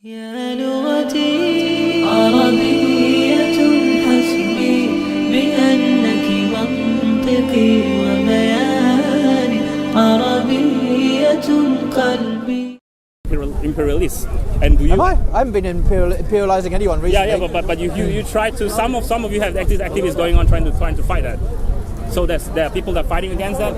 يا لغتي عربية حسبي بأنك منطقي وبياني عربية قلبي. Imperialists, and do you? Am I? I haven't been imperializing anyone recently. Yeah, but you try to. Some of you have activities going on trying to fight that. So there are people that are fighting against that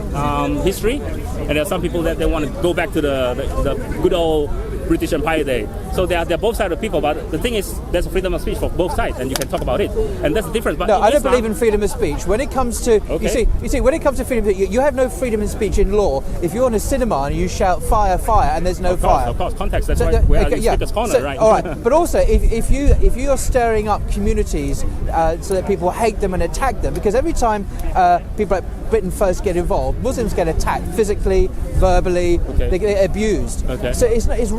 history, and there are some people that they want to go back to the good old British Empire day. So they're both sides of people, but the thing is, there's freedom of speech for both sides, and you can talk about it, and that's the difference. But no, I don't believe in freedom of speech. When it comes to you see, when it comes to freedom, you have no freedom of speech in law if you're in a cinema and you shout fire, fire, and there's no fire. Of course, context. That's why we're in Speaker's Corner, right? All right, but also if you are stirring up communities so that people hate them and attack them, because every time people like Britain first get involved, Muslims get attacked physically, verbally, they get abused. So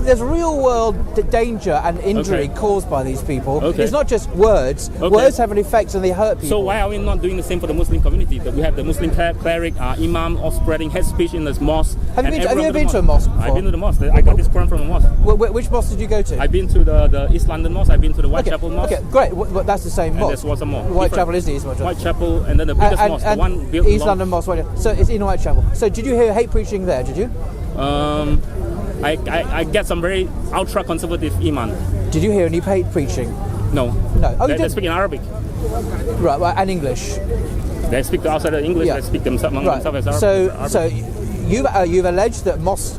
there's real world danger and injury caused by these people. It's not just words. Words have an effect and they hurt people. So why are we not doing the same for the Muslim community? That we have the Muslim cleric, imam, all spreading hate speech in this mosque. Have you ever been to a mosque before? I've been to the mosque. I got this Quran from a mosque. Which mosque did you go to? I've been to the East London mosque. I've been to the Whitechapel mosque. Okay, great. That's the same mosque. And there's some more. Whitechapel is the East Whitechapel. Whitechapel, and then the biggest mosque, the one built East London mosque. So it's in Whitechapel. So did you hear hate preaching there? Did you? I get some very ultra conservative imam. Did you hear any hate preaching? No. Oh, they speak in Arabic. Right, and English. They speak to outside of English. They speak themselves as Arabic. So you've alleged that mosques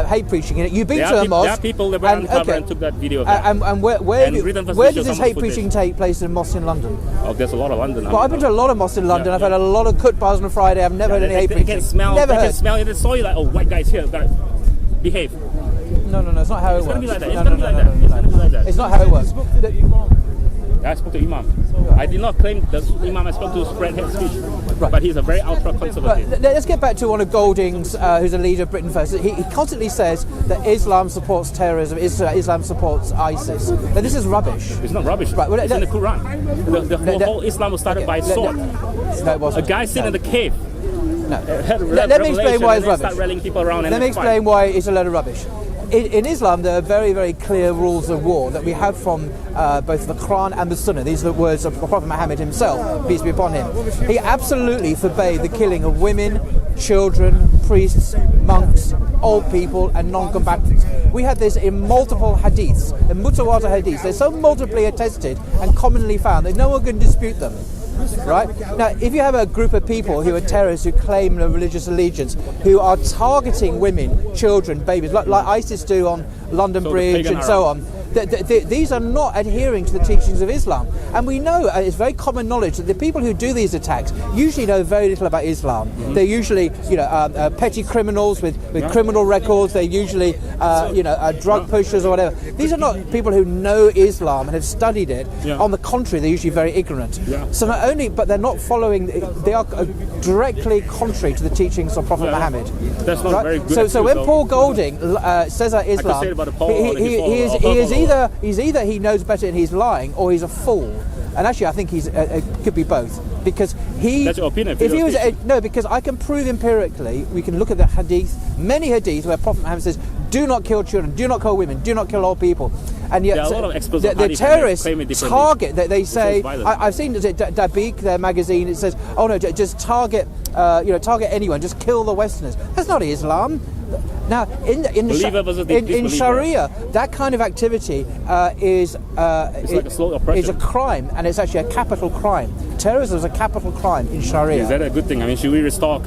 hate preaching in it. You've been to a mosque. There are people that went uncovered and took that video of that. And where does this hate preaching take place in a mosque in London? Oh, there's a lot of London. Well, I've been to a lot of mosques in London. I've had a lot of khutbahs on a Friday. I've never heard any hate preaching. They can smell it. They saw you like, oh, white guys here. Gotta behave. No, it's not how it works. It's gonna be like that. It's not how it works. I spoke to Imam. I did not claim the Imam I spoke to spread hate speech, but he's a very ultra-conservative. Let's get back to one of Golding's, who's a leader of Britain First. He constantly says that Islam supports terrorism, Islam supports ISIS. But this is rubbish. It's not rubbish. Right, it's in the Quran. The whole Islam was started by a sword. No, it wasn't. A guy sitting in the cave. No. Let me explain why it's rubbish. Start rallying people around and Let me explain why it's a load of rubbish. In Islam, there are very, very clear rules of war that we have from both the Quran and the Sunnah. These are the words of Prophet Muhammad himself, peace be upon him. He absolutely forbade the killing of women, children, priests, monks, old people, and non-combatants. We have this in multiple hadiths, in mutawatir hadiths. They're so multiply attested and commonly found that no one can dispute them. Right? Now, if you have a group of people who are terrorists who claim a religious allegiance, who are targeting women, children, babies, like ISIS do on London Bridge and so on, these are not adhering to the teachings of Islam. And we know, it's very common knowledge, that the people who do these attacks usually know very little about Islam. They're usually, petty criminals with criminal records. They're usually, drug pushers or whatever. These are not people who know Islam and have studied it. On the contrary, they're usually very ignorant. So not only, but they're not following, they are directly contrary to the teachings of Prophet Muhammad. That's not very good. So when Paul Golding says that Islam, he's either he knows better and he's lying, or he's a fool. And actually, I think he's could be both, because That's your opinion. If he was because I can prove empirically. We can look at the hadith, many hadiths where Prophet Muhammad says, "Do not kill children, do not kill women, do not kill old people." And yet, the terrorists target. They say, I've seen Dabiq, their magazine. It says, "Oh no, just target anyone, just kill the Westerners." That's not Islam. Now, in Sharia, that kind of activity is a crime, and it's actually a capital crime. Terrorism is a capital crime in Sharia. Is that a good thing? I mean, should we restore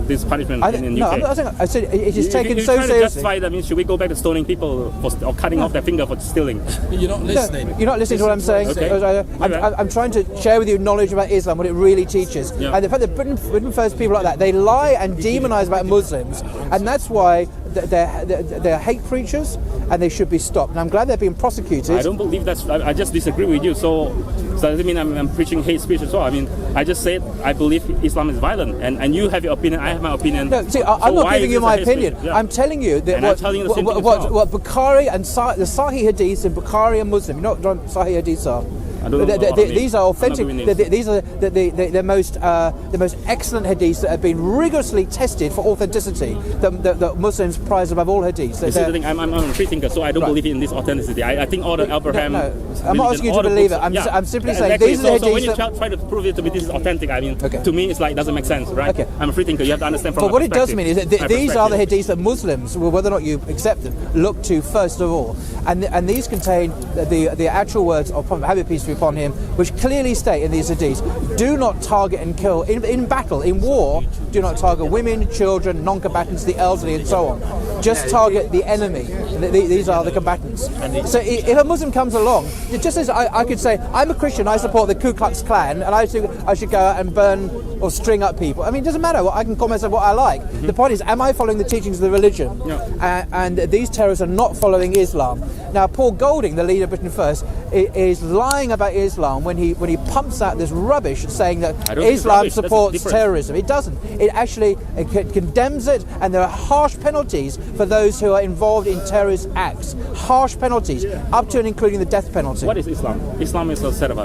this punishment in UK? No, I said it is taken so seriously. Justify that. I mean, should we go back to stoning people or cutting off their finger for stealing? You're not listening. You're not listening to what I'm saying. Okay. I'm trying to share with you knowledge about Islam, what it really teaches. And the fact that Britain First people like that, they lie and demonize about Muslims, and that's why they're hate preachers, and they should be stopped. And I'm glad they're being prosecuted. I don't believe that's. I just disagree with you. So doesn't mean I'm preaching hate speech as well. I mean, I just said I believe Islam is violent, and you have your opinion. I have my opinion. No, see, I'm not giving you my opinion. I'm telling you that what Bukhari and the Sahih Hadiths in Bukhari and Muslim. You know what Sahih Hadiths are? I don't know what These are authentic. I'm not doing These are the most excellent hadiths that have been rigorously tested for authenticity. That Muslims prize above all hadiths. This is the thing. I'm a free thinker, so I don't believe in this authenticity. I think all the Abraham. No, I'm not asking you to believe it. I'm simply saying these are the hadiths. So when you try to prove it to me, this is authentic. I mean, to me, it's like doesn't make sense, right? Okay. I'm a free thinker. You have to understand from. But what it does mean is that my these are the perspective. hadiths that Muslims, well, whether or not you accept them, look to first of all, and these contain the actual words of Prophet Muhammad, peace be upon him, which clearly state in these hadiths: do not target and kill in battle, in war. Do not target women, children, non-combatants, the elderly, and so on. Just target the enemy. These are the combatants. So if a Muslim comes along, just as I could say, I'm a Christian, I support the Ku Klux Klan, and I should go out and burn or string up people. I mean, it doesn't matter. I can comment on what I like. The point is, am I following the teachings of the religion? And these terrorists are not following Islam. Now, Paul Golding, the leader of Britain First, is lying about Islam when he pumps out this rubbish saying that Islam supports terrorism. It doesn't. It actually condemns it, and there are harsh penalties for those who are involved in terrorist acts. Harsh penalties, up to and including the death penalty. What is Islam? Islam is a set of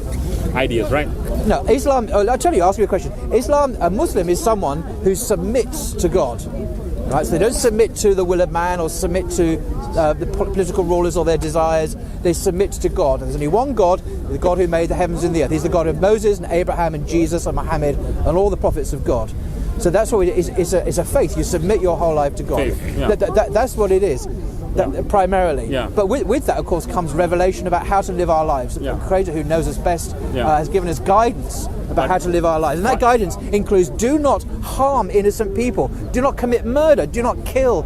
ideas, right? No, Islam. I'll tell you. Ask you a question. Islam, a Muslim is someone who submits to God. Right, so they don't submit to the will of man or submit to the political rulers or their desires. They submit to God. And there's only one God, the God who made the heavens and the earth. He's the God of Moses and Abraham and Jesus and Muhammad and all the prophets of God. So that's what it is. It's a faith. You submit your whole life to God. Faith, yeah. That's what it is. Primarily. Yeah. But with that, of course, comes revelation about how to live our lives. Yeah. The Creator, who knows us best, Yeah. has given us guidance about how to live our lives. And that guidance includes: do not harm innocent people, do not commit murder, do not kill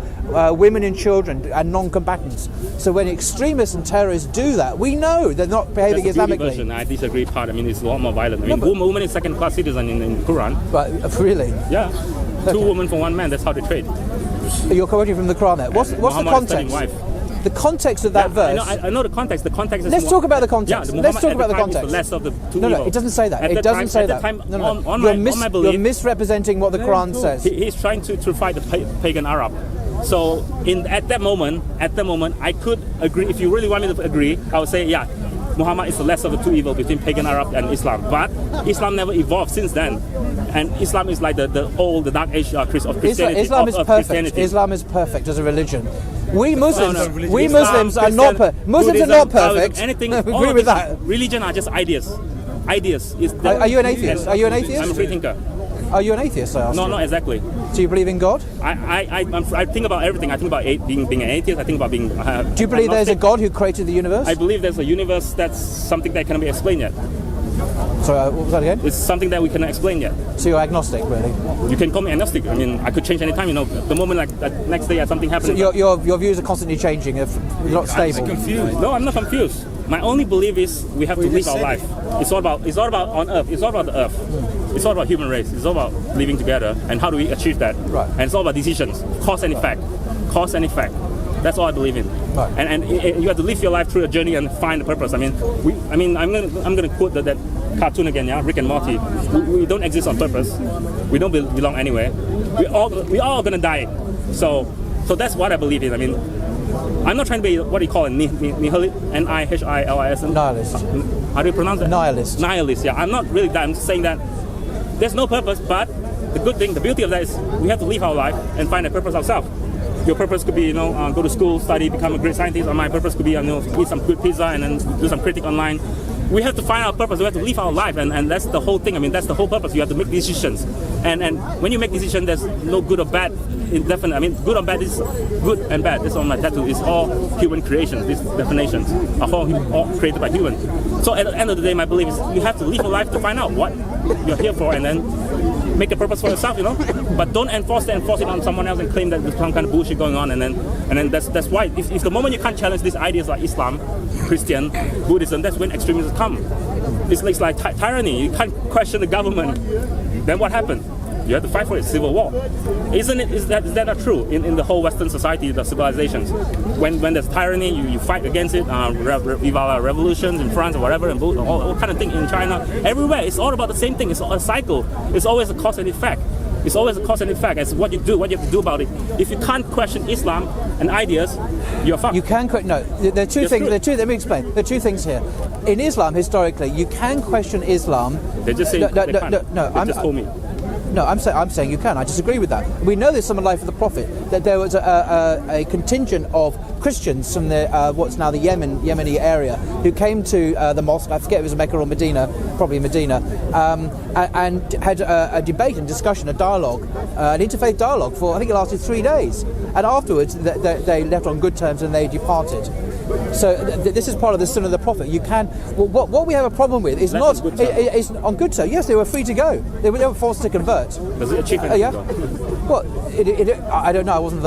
women and children and non-combatants. So when extremists and terrorists do that, we know they're not behaving That's the beauty Islamically. version. I disagree part. I mean, it's a lot more violent. I mean, woman is second-class citizen in Quran. But really, Yeah. Two women for one man. That's how they trade. you're quoting from the Quran there. What's the Muhammad is telling context? wife. The context of that verse. I know the context. The context is Let's talk about the context. Yeah, Let's talk Muhammad about the at time is context. The less of the two No, evils. it doesn't say that. At It that doesn't time, say at that. that time, No. On my belief, You're misrepresenting what the Quran says. he's trying to fight the pagan Arab. So at that moment, I could agree. If you really want me to agree, I would say, yeah, Muhammad is the less of the two evils between pagan Arab and Islam. But Islam never evolved since then, and Islam is like the dark age of Christianity. Islam is of perfect. Christianity. Islam is perfect as a religion. We Muslims, No. we Islam, Muslims are not Christian, Muslims are Buddhism, not perfect. Anything. We all agree of with this that. Religion are just ideas. Ideas. Are you an atheist? Are you an atheist? I'm a free thinker. Are you an atheist? I asked No, you. not exactly. Do you believe in God? I think about everything. I think about being an atheist. I think about being. Do you believe there's a God who created the universe? I believe there's a universe that's something that cannot be explained yet. Sorry, what was that again? It's something that we cannot explain yet. So you're agnostic, really? You can call me agnostic. I mean, I could change anytime. You know, the moment next day something happens. So your views are constantly changing. If you're not stable. No, I'm not confused. My only belief is we have to live our life. It's all about on earth. It's all about the earth. It's all about human race. It's all about living together and how do we achieve that. Right. And it's all about decisions, cause and effect. Cause and effect. That's all I believe in. Right. And you have to live your life through a journey and find the purpose. I mean, I'm gonna quote that cartoon again, yeah, Rick and Morty. We don't exist on purpose. We don't belong anywhere. We all gonna die. So that's what I believe in. I mean, I'm not trying to be what do you call it, nihilist, N-I-H-I-L-I-S. Nihilist. How do you pronounce it? Nihilist. Nihilist. Yeah, I'm not really that. I'm just saying that there's no purpose, but the beauty of that is we have to live our life and find a purpose ourselves. Your purpose could be, go to school, study, become a great scientist. Or my purpose could be, eat some good pizza and then do some critique online. We have to find our purpose. We have to live our life, and that's the whole thing. I mean, that's the whole purpose. You have to make decisions, and when you make decisions, there's no good or bad. Indefinite. I mean, good or bad is good and bad. This is on my tattoo. It's all human creations. These definitions are all created by humans. So at the end of the day, my belief is you have to live a life to find out what you're here for, and then make a purpose for yourself, But don't enforce it on someone else and claim that there's some kind of bullshit going on, and then that's why if the moment you can't challenge these ideas like Islam, Christian, Buddhism, that's when extremism come. It's like tyranny. You can't question the government. Then what happened? You have to fight for it. Civil war. Is that not true in the whole Western society, the civilizations? When there's tyranny, you fight against it. Revolutions in France or whatever, and all kind of thing in China. Everywhere, it's all about the same thing. It's a cycle. It's always a cause and effect. It's always a cause and effect. It's what you do, what you have to do about it. If you can't question Islam and ideas, you're fucked. You can no. There are two things. Let me explain. There are two things here. In Islam, historically, you can question Islam. They just say no. They just told me. No, I'm saying you can. I disagree with that. We know this from the life of the Prophet that there was a contingent of Christians from the what's now the Yemeni area who came to the mosque. I forget if it was Mecca or Medina, probably Medina, and had a debate and discussion, a dialogue, an interfaith dialogue for I think it lasted 3 days. And afterwards, they left on good terms and they departed. So this is part of the Sunnah of the Prophet. You can. What we have a problem with is not is on good terms. Yes, they were free to go. They were never forced to convert. Was it a chicken? Yeah. Well, I don't know. I wasn't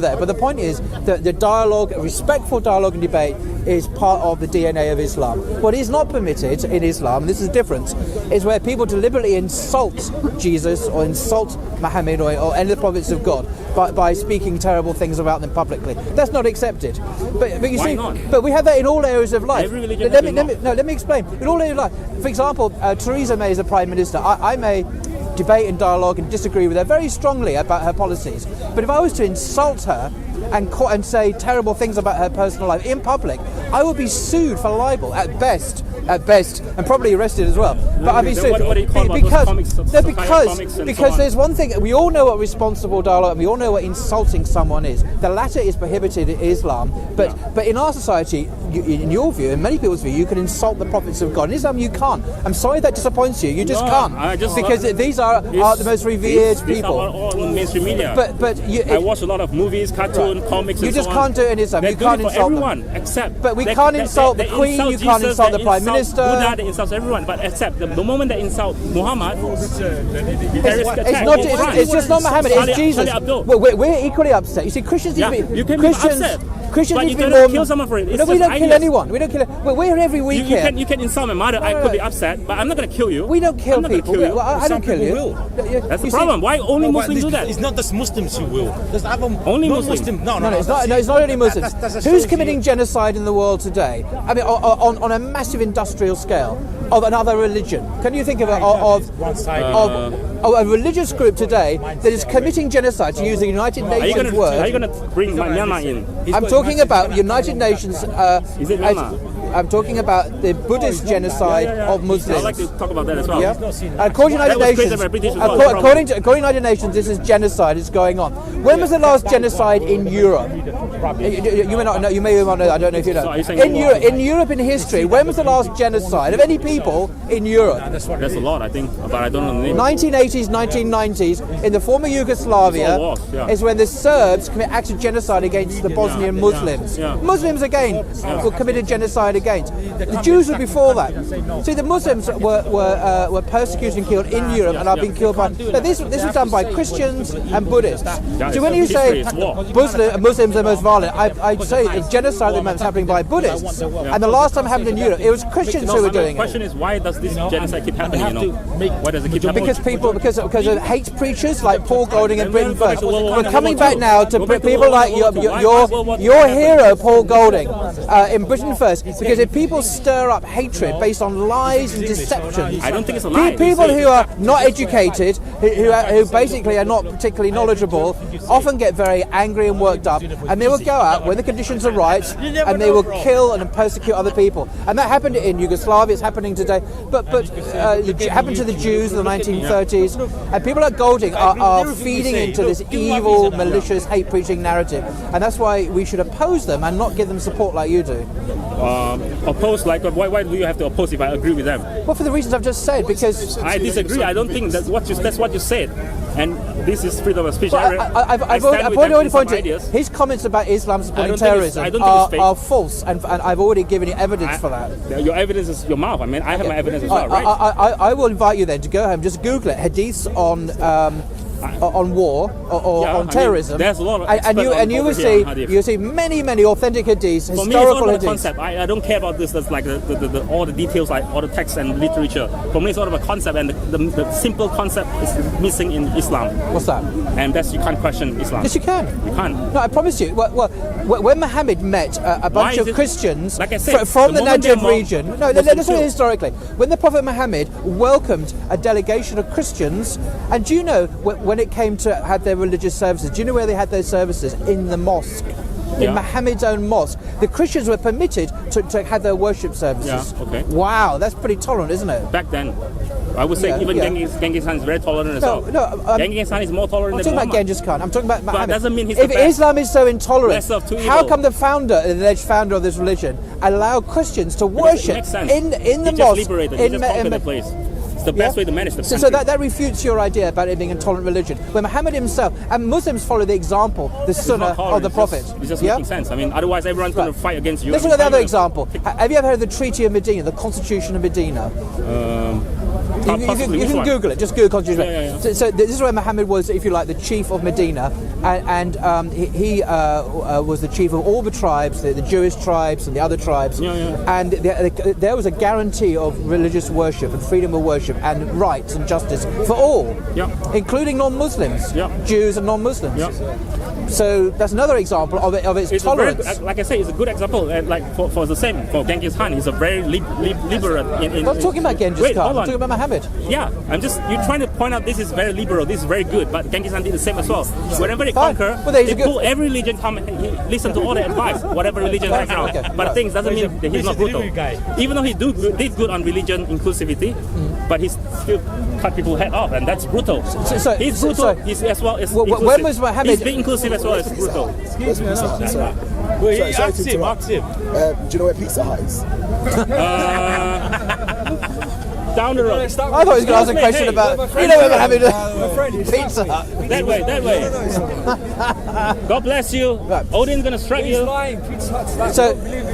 there. But the point is that the dialogue, respectful dialogue and debate, is part of the DNA of Islam. What is not permitted in Islam, and this is the difference, is where people deliberately insult Jesus or insult Muhammad or any of the prophets of God by speaking terrible things about them publicly. That's not accepted. But you see, but we have that in all areas of life. Every religion let me explain. In all areas of life. For example, Theresa May is the Prime Minister. I may debate and dialogue and disagree with her very strongly about her policies. But if I was to insult her and say terrible things about her personal life in public, I would be sued for libel at best, and probably arrested as well. But I'd be sued because there's one thing we all know what responsible dialogue, and we all know what insulting someone is. The latter is prohibited in Islam, but in our society, in your view, in many people's view, you can insult the prophets of God. In Islam, you can't. I'm sorry that disappoints you. You just can't because these are the most revered people. These are all in mainstream media. But I watch a lot of movies, cartoons, comics. You just can't do it in Islam. They're you can't insult everyone, them. Except. But we can't insult the Queen. You can't insult the Prime Minister. Buddha, they insult everyone. But except the moment they insult Muhammad, it's just not Muhammad. It's Jesus. We're equally upset. You see, Christians need to be. You can be upset. Christians but need you to be don't kill someone for it. No, we don't kill anyone. We don't kill. We're here every week here. You can insult my mother. I could be upset, but I'm not going to kill you. We don't kill people. Well, I don't kill you. That's the problem. Why only Muslims do that? It's not just Muslims who will. There's other only Muslims. No, it's not only Muslims. Who's committing genocide in the world today? I mean, on a massive industrial scale of another religion. Can you think of a religious group today that is committing genocide, to use the United Nations word? Are you going to bring Myanmar in? I'm talking about United Nations. Is it Myanmar? I'm talking about the Buddhist genocide of Muslims. I'd like to talk about that as well. Yeah? According to United Nations, this is genocide. It's going on. When was the last genocide in Europe? You may not know. You may not know. I don't know if you know. In Europe, in history, when was the last genocide of any people in Europe? That's a lot, I think, but I don't know the name. 1980s, 1990s, in the former Yugoslavia, is when the Serbs commit acts of genocide against the Bosnian Muslims. Muslims again were committed genocide against. The Jews were before that. See, the Muslims were persecuted and killed in Europe, and are being killed by. This was done by Christians and Buddhists. So when you say Muslims are the most violent, I say the genocide at the moment is happening by Buddhists, and the last time it happened in Europe, it was Christians who were doing it. The question is, why does this genocide keep happening? Why does it keep happening? Because of hate preachers like Paul Golding and Britain First. We're coming back now to people like your hero Paul Golding in Britain First. Because if people stir up hatred based on lies and deceptions, I don't think it's a lie. People who are not educated, who basically are not particularly knowledgeable, often get very angry and worked up, and they will go out when the conditions are right, and they will kill and persecute other people. And that happened in Yugoslavia. It's happening today. But it happened to the Jews in the 1930s, and people like Golding are feeding into this evil, malicious, hate-preaching narrative, and that's why we should oppose them and not give them support like you do. Oppose, like, why do you have to oppose if I agree with them? Well, for the reasons I've just said, because I disagree. I don't think that's what you said, and this is freedom of speech. I've already pointed. His comments about Islam supporting terrorism are false, and I've already given you evidence for that. Your evidence is your mouth. I mean, I have my evidence as well, right? I will invite you then to go home, just Google it, hadiths on on war or Yeah, I on mean, terrorism. there's a lot of and you expert will over here see on hadith. you see many authentic hadiths, For me, it's historical all about hadiths. concept. I don't care about this. That's like all the details, like all the text and literature. For me, it's all about concept, and the simple concept is missing in Islam. What's that? And that's you can't question Islam. Yes, you can. You can't. No, I promise you. Well, when Muhammad met a bunch is of it- Christians like I said, from the the moment they're Najd more region, no, Muslim let's look too. historically. When the Prophet Muhammad welcomed a delegation of Christians, and do you know when it came to have their religious services? Do you know where they had those services? In the mosque. In Yeah. Muhammad's own mosque, the Christians were permitted to have their worship services. Yeah, okay. Wow, that's pretty tolerant, isn't it? Back then, I would say Yeah, even yeah. Genghis Khan is very tolerant as No, well. no, Genghis Khan is more tolerant I'm than talking about Muhammad. Genghis Khan. I'm talking about Muhammad. doesn't mean he's if the best. Islam is so intolerant, Lesser of two how evil. come the alleged founder of this religion, allowed Christians to It worship makes sense. in the he mosque? just liberated. He in just Ma- conquered in the Ma- place. It's the best way to manage the country. So that refutes your idea about it being a tolerant religion. When Muhammad himself and Muslims follow the example, the It's Sunnah not tolerant, of the Prophet. It's just Yeah? making sense. I mean, otherwise everyone's going to fight against you. Let's I look at mean, the other how you example. Have you ever heard of the Treaty of Medina, the Constitution of Medina? possibly You which can one? Google it. Just Google Constitution. Yeah. So this is where Muhammad was, if you like, the chief of Medina, and he was the chief of all the tribes, the Jewish tribes and the other tribes. And there was a guarantee of religious worship and freedom of worship and rights and justice for all, including non-Muslims, Jews and non-Muslims. So that's another example of its It's tolerance. like I say, it's a good example. Like for the same for Genghis Khan, he's a very liberal. I'm not talking about Genghis Wait, Khan. hold I'm on. talking about Muhammad. Yeah, you're trying to point out this is very liberal, this is very good, but Genghis Khan did the same as well. Whenever they Fine. conquer, Well, he's they a good- pull every religion, listen to all the advice, whatever religion they have. Okay, But the thing doesn't mean that he's not brutal. guy. Even though he did good on religion inclusivity, but he still cut people's head off, and that's brutal. He's brutal. He's as well as inclusive. when was Muhammad- He's being inclusive as well as brutal. Well, he asked him. Do you know where Pizza Hut is? Down the road. I thought he was going to ask a question about, you know, Muhammad Pizza Hut. That way. God bless you. Odin's gonna strike you.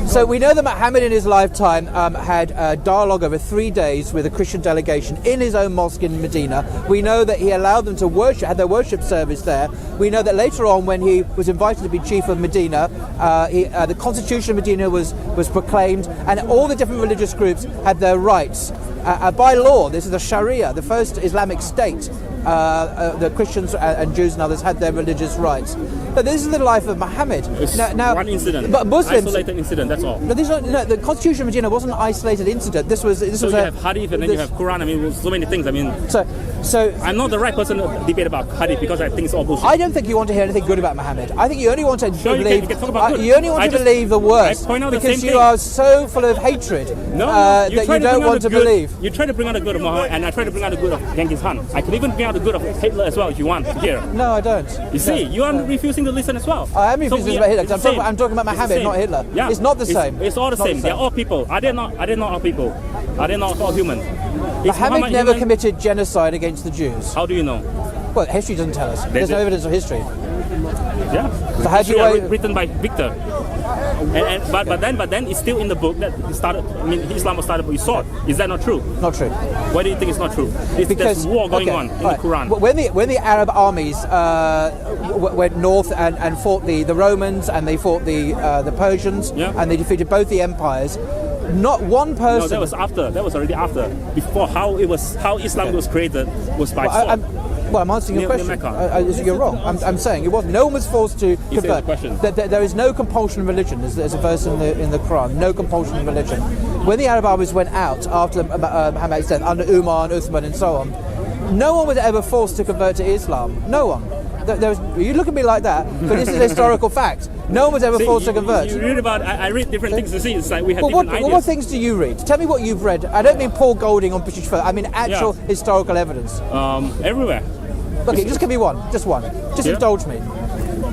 So we know that Muhammad in his lifetime had a dialogue over 3 days with a Christian delegation in his own mosque in Medina. We know that he allowed them to worship, had their worship service there. We know that later on, when he was invited to be chief of Medina, the Constitution of Medina was proclaimed, and all the different religious groups had their rights. By law, this is the Sharia, the first Islamic state. The Christians and Jews and others had their religious rights. But this is the life of Muhammad. It's Now, one incident, but Muslims. isolated incident. That's all. No, the Constitution of Medina wasn't an isolated incident. This was So was you a, have hadith and then you have Quran. I mean, so many things. I mean, So I'm not the right person to debate about hadith because I think it's all bullshit. I don't think you want to hear anything good about Muhammad. I think you only want to Sure, you believe. can talk about good. You only want I to just- believe the worst I point out the because same you thing. are so full of hatred No, that you don't want to believe. You try to bring out the good of Muhammad, and I try to bring out the good of Genghis Khan. I can even bring out the good of Hitler as well if you want here. No, I don't. You see, you are refusing to listen as well. I am refusing about Hitler. it's the 'cause I'm same. talking about It's the Muhammad, same. not Hitler. Yeah. It's not the same. It's all the Not same. They're all people. Are they not all people? Are they not all human? Is Muhammad never human? committed genocide against the Jews. How do you know? Well, history doesn't tell us. There's no did. evidence of history. Yeah. So how do you History weigh- written by Victor. But then it's still in the book that it started. I mean, Islam was started with sword. Is that not true? Not true. Why do you think it's not true? There's war going on in the Quran. When the Arab armies went north and fought the Romans and they fought the Persians and they defeated both the empires, not one person. No, that was after. That was already after. Before how Islam was created was by sword. I'm answering your Near question. Mecca. You're wrong. I'm saying it wasn't. No one was forced to You say the convert. question. There is no compulsion in religion. There's a verse in the Quran. No compulsion in religion. When the Arab armies went out after Muhammad's death, under Umar and Uthman and so on, no one was ever forced to convert to Islam. No one. You look at me like that, but this is a historical fact. No one was ever forced to convert. You read about. I read different things to see. It's like we have Well, different ideas. what things do you read? Tell me what you've read. I don't mean Paul Golding on British Folk. I mean actual historical evidence. Everywhere. Okay, just give me one. Just one. Just Yeah. indulge me.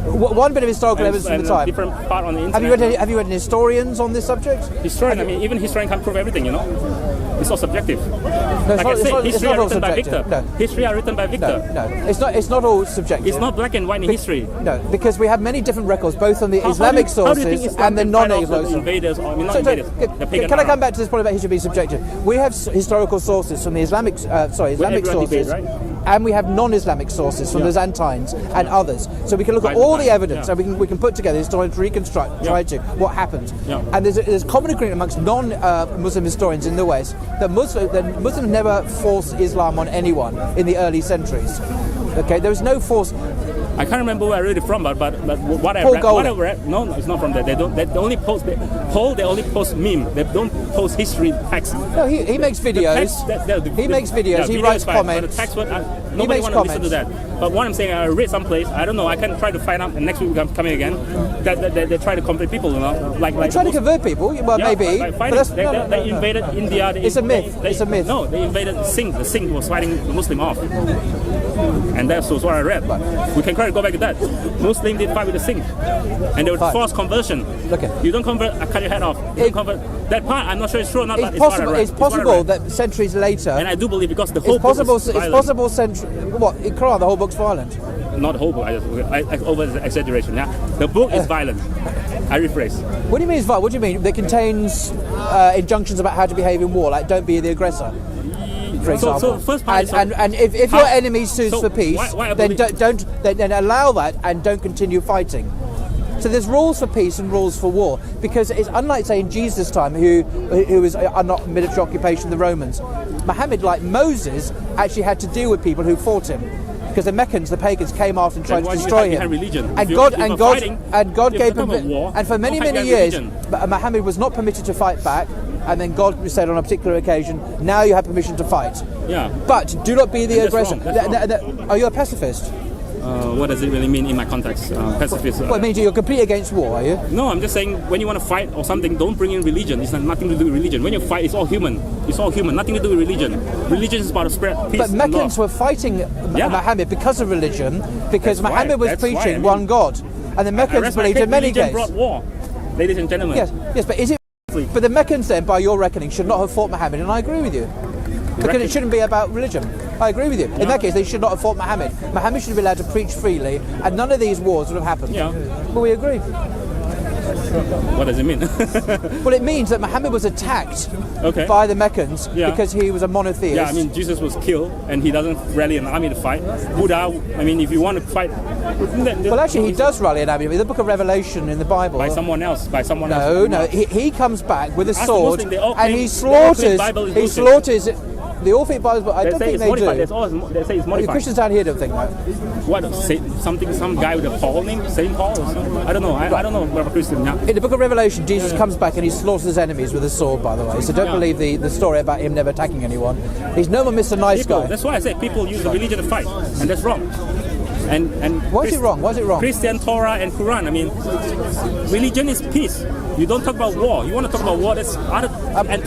One bit of historical And evidence from the a time. different part on the internet. Have you read any historians on this subject? Historian, I mean, even historian can't prove everything, you know. It's all subjective. No, Like I say, history are all written by subjective. Victor. No. History are written by Victor. No, it's not all subjective. It's not black and white in history. No, because we have many different records, both on the Islamic how do you think sources Islam and the can fight off non-Islamic the sources. invaders? I mean, not So, invaders. the pagan can I come Arab. back to this point about history being subjective? We have historical sources from the Islamic everyone sources, debate, right? and we have non-Islamic sources from the Byzantines and others. So we can look at all the evidence, Yeah. and we can put together historians to reconstruct, try to what happened. Yeah. And there's common agreement amongst non-Muslim historians in the West that Muslims never forced Islam on anyone in the early centuries. Okay, there was no force. I can't remember where I read it from, but what I Paul read, Golding. no, it's not from there. They only post meme. They don't post history text. No, he makes videos. He makes videos. He writes fine, comments. But the text, He nobody makes want to listen to comments. that. But what I'm saying, I read someplace. I don't know. I can try to find out. And next week I'm coming again. That they try to convert people, you know, like Trying to convert people, well, yeah, maybe. by But fighting. that's, They invaded India. It's a myth. It's a myth. No, they invaded Singh. The Singh was fighting the Muslim off. And that's what I read. We can try to go back to that. Muslim did fight with the Singh. And there was Fine. forced conversion. Okay. You don't convert, I cut your head off. You don't convert. That part, I'm not sure it's true or not, but It's it's what I possible. read. It's It's what I possible read. that centuries later, And I do believe because the whole it's possible. book is It's violent. possible. What in Quran? The whole book's violent. Not the whole book. I over exaggeration. Yeah, the book is violent. I rephrase. What do you mean it's violent? What do you mean? It contains injunctions about how to behave in war, like don't be the aggressor, for example. So first part is- and if How- your enemy sues so for peace, why I then believe- then allow that and don't continue fighting. So there's rules for peace and rules for war, because it's unlike, say, in Jesus' time, who was not military occupation of the Romans. Muhammad, like Moses, actually had to deal with people who fought him, because the Meccans, the pagans, came after and tried why to do you destroy have him. religion? And If you're God fighting, gave you're him, talking about war, and for many how can you have years, religion? Muhammad was not permitted to fight back. And then God said on a particular occasion, now you have permission to fight. Yeah. But do not be the That's aggressor. wrong, that's Are you a pacifist? What does it really mean in my context? Pacifist. Well, it means you're completely against war, are you? No, I'm just saying when you want to fight or something, don't bring in religion. It's nothing to do with religion. When you fight, it's all human. It's all human. Nothing to do with religion. Religion is about to spread peace. But and Meccans love. were fighting Yeah. Muhammad because of religion, because That's Muhammad right, was that's why, preaching I mean- one God. And the I Meccans rest my believed case, in many religion cases. brought war, ladies and gentlemen. Yes, but is it? But the Meccans then, by your reckoning, should not have fought Muhammad, and I agree with you. Because it shouldn't be about religion. I agree with you. In that case, they should not have fought Muhammad. Muhammad should have been allowed to preach freely, and none of these wars would have happened. Yeah. But we agree. What does it mean? Well, it means that Muhammad was attacked Okay. by the Meccans Yeah. because he was a monotheist. Yeah, I mean, Jesus was killed and he doesn't rally an army to fight. Buddha, I mean, if you want to fight... Well, actually, he does rally an army. The Book of Revelation in the Bible. By someone else. No. He comes back with a Ask the sword Muslim, they all and claim- he they all claim slaughters. Bible is He bullshit. slaughters. The Orphic Bible, but I They don't say think it's they modified. do. They say it's The modified. Christians down here don't think that. What? Some guy with a Paul name? Saint Paul? Or something? I don't know. I don't know about a Christian. Yeah. In the Book of Revelation, Jesus comes back and he slaughters his enemies with a sword, by the way. So don't Yeah. believe the story about him never attacking anyone. He's no more Mr. Nice People, Guy. that's why I say people use the religion to fight, and that's wrong. And Why is it wrong? Why is it wrong? Christian Torah and Quran. I mean, religion is peace. You don't talk about war. You want to talk about war? That's other.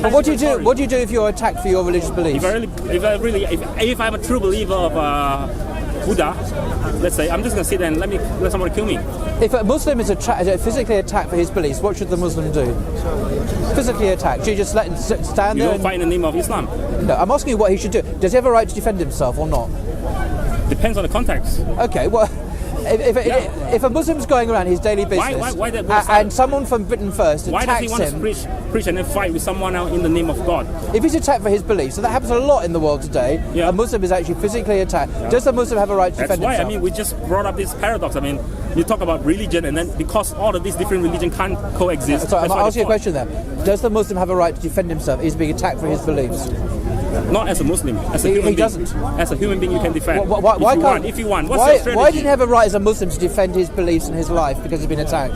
But what do you do? What do you do if you're attacked for your religious beliefs? If I'm a true believer of Buddha, let's say, I'm just gonna sit there and let someone kill me. If a Muslim is physically attacked for his beliefs, what should the Muslim do? Physically attacked? Should you just let him stand You there? don't fight in the name of Islam. No, I'm asking you what he should do. Does he have a right to defend himself or not? Depends on the context. Okay, well, if a Muslim's going around his daily business why that- and someone from Britain First Why does he attacks want to him, preach and then fight with someone else in the name of God? if he's attacked for his beliefs, so that happens a lot in the world today, Yeah. a Muslim is actually physically attacked. Does the Muslim have a right to That's defend why, himself? I mean, we just brought up this paradox. I mean, you talk about religion, and then because all of these different religions can't coexist. So I'm that's why asking you a they question there. Does the Muslim have a right to defend himself? He's being attacked for his beliefs. fought. Not as a Muslim, as a He human being. doesn't. As a human being, you can defend. If you want. What's why, your strategy? why didn't he have a right as a Muslim to defend his beliefs and his life because he's been attacked?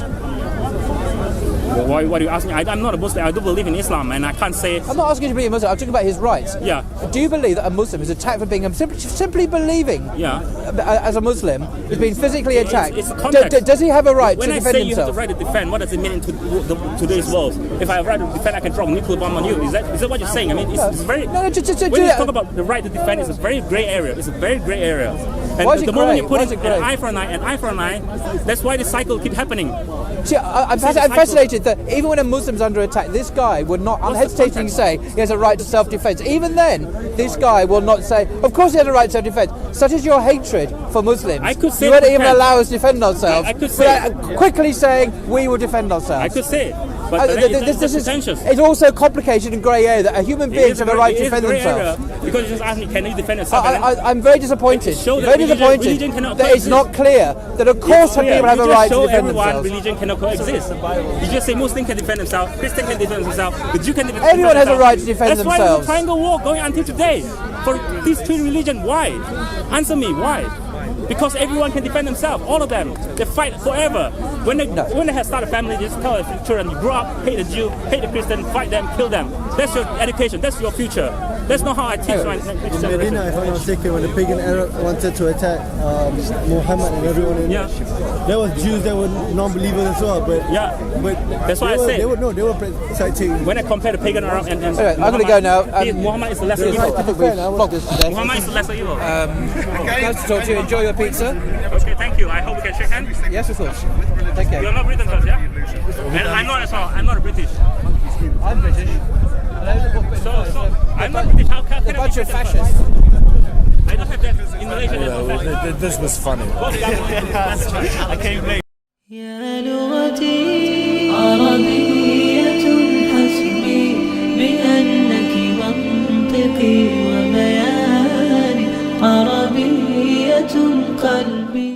Well, why do you ask me? I'm not a Muslim. I do believe in Islam, and I can't say. I'm not asking you to be a Muslim. I'm talking about his rights. Yeah. Do you believe that a Muslim is attacked for being simply believing? Yeah. As a Muslim, is being physically attacked. It's the context. Does he have a right When to I defend say you have himself? the right to defend, what does it mean in today's world? If I have right to defend, I can drop a nuclear bomb on you. Is that what you're saying? I mean, it's very. No, when you talk about the right to defend, it's a very grey area. It's a very grey area. And Why is it the moment grey? you put Why is it grey? an eye for an eye, an eye for an eye, that's why the cycle keeps happening. See, I'm fascinated that even when a Muslim's under attack, this guy would not unhesitatingly say he has a right to self-defense. Even then, this guy will not say, of course he has a right to self-defense. Such is your hatred for Muslims. I could say you won't we even can. allow us to defend ourselves. I could say. without quickly saying we will defend ourselves. I could say, but This is pretentious. it's also complicated and grey area that a human being have a right to defend themselves. Because you just asked me, can you defend yourself? And then- I'm very disappointed. Show that Very religion disappointed cannot that it's not clear that of course some people have a right to show defend everyone themselves. religion cannot coexist. You just say Muslim can defend himself, Christian can defend himself, the Jew can defend Everyone has a himself. right to defend That's why themselves. there's a triangle war going until today. For these three religions, why? Answer me, why? Because everyone can defend themselves, all of them. They fight forever. When they have started a family, they just tell their children, you grow up, hate the Jew, hate the Christian, fight them, kill them. That's your education, that's your future. That's not how I teach my next In generation. Medina, if I'm not mistaken, when the pagan Arab wanted to attack Muhammad and everyone in Yeah. there was Jews that were non-believers as well, but Yeah. but That's why I say. they were citing. When I compare the pagan Arab and Anyway, I'm going to go now. Muhammad is the lesser I evil. think we've vlogged this today. Muhammad is the lesser evil. Nice to talk to you. Enjoy your pizza. Okay, thank you. I hope we can shake hands. Yes, of course. Take care. You're not British, yeah? And I'm not as well. I'm not British. I'm British. So I'm not British. How can I A bunch be of British? fascists. I don't have that in Malaysia. There's no fascist. This was funny. That's right. I came late. يا لغتي عربية حسبي بأنك منطقي وبياني عربية قلبي